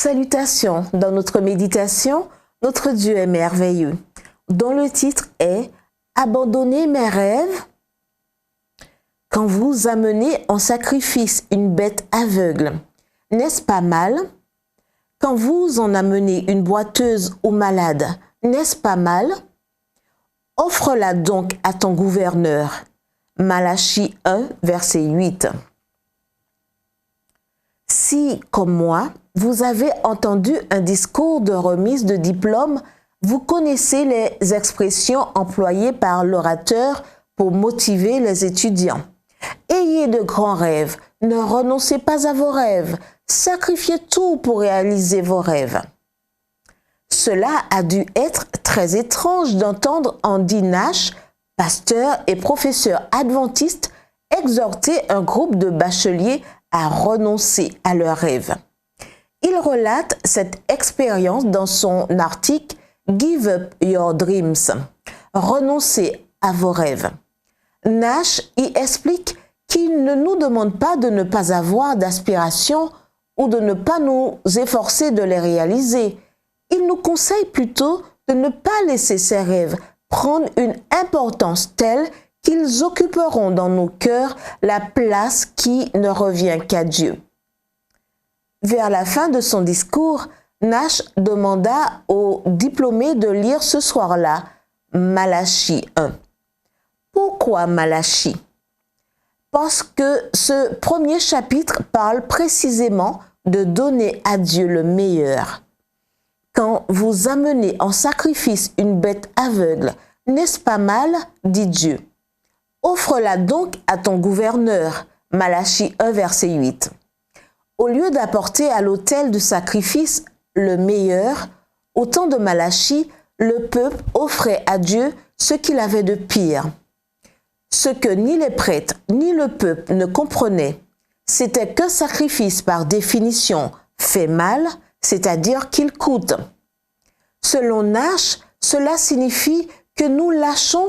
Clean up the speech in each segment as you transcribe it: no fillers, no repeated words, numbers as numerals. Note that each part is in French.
Salutations, dans notre méditation, notre Dieu est merveilleux, dont le titre est « Abandonnez mes rêves ». Quand vous amenez en sacrifice une bête aveugle, n'est-ce pas mal? Quand vous en amenez une boiteuse ou malade, n'est-ce pas mal? Offre-la donc à ton gouverneur. Malachie 1, verset 8. Si, comme moi, vous avez entendu un discours de remise de diplôme, vous connaissez les expressions employées par l'orateur pour motiver les étudiants. Ayez de grands rêves, ne renoncez pas à vos rêves, sacrifiez tout pour réaliser vos rêves. Cela a dû être très étrange d'entendre Andy Nash, pasteur et professeur adventiste, exhorter un groupe de bacheliers à renoncer à leurs rêves. Il relate cette expérience dans son article « Give up your dreams », renoncez à vos rêves. Nash y explique qu'il ne nous demande pas de ne pas avoir d'aspiration ou de ne pas nous efforcer de les réaliser. Il nous conseille plutôt de ne pas laisser ces rêves prendre une importance telle qu'ils occuperont dans nos cœurs la place qui ne revient qu'à Dieu. Vers la fin de son discours, Nash demanda aux diplômés de lire ce soir-là Malachie 1. Pourquoi Malachie? Parce que ce premier chapitre parle précisément de donner à Dieu le meilleur. Quand vous amenez en sacrifice une bête aveugle, n'est-ce pas mal, dit Dieu. Offre-la donc à ton gouverneur. Malachie 1, verset 8. Au lieu d'apporter à l'autel du sacrifice le meilleur, au temps de Malachie, le peuple offrait à Dieu ce qu'il avait de pire. Ce que ni les prêtres ni le peuple ne comprenaient, c'était qu'un sacrifice par définition fait mal, c'est-à-dire qu'il coûte. Selon Nash, cela signifie que nous lâchons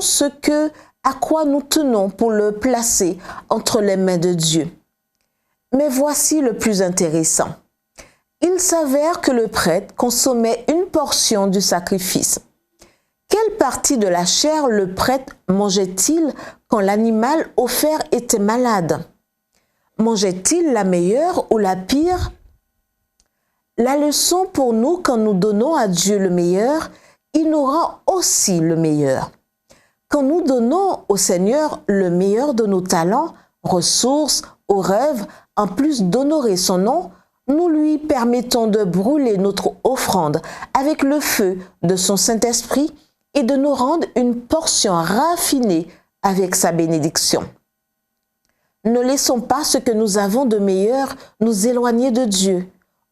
à quoi nous tenons pour le placer entre les mains de Dieu. Mais voici le plus intéressant. Il s'avère que le prêtre consommait une portion du sacrifice. Quelle partie de la chair le prêtre mangeait-il quand l'animal offert était malade? Mangeait-il la meilleure ou la pire? La leçon pour nous, quand nous donnons à Dieu le meilleur, il nous rend aussi le meilleur. Quand nous donnons au Seigneur le meilleur de nos talents, ressources, ou rêves, en plus d'honorer son nom, nous lui permettons de brûler notre offrande avec le feu de son Saint-Esprit et de nous rendre une portion raffinée avec sa bénédiction. Ne laissons pas ce que nous avons de meilleur nous éloigner de Dieu,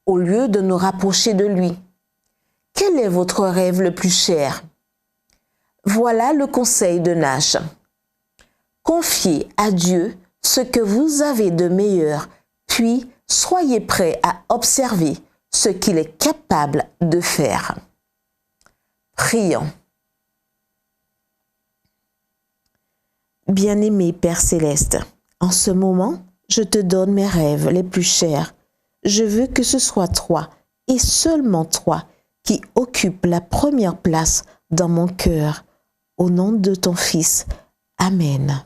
au lieu de nous rapprocher de lui. Quel est votre rêve le plus cher? Voilà le conseil de Nash. Confiez à Dieu ce que vous avez de meilleur, puis soyez prêts à observer ce qu'il est capable de faire. Prions. Bien-aimé Père Céleste, en ce moment, je te donne mes rêves les plus chers. Je veux que ce soit toi, et seulement toi, qui occupe la première place dans mon cœur. Au nom de ton Fils. Amen.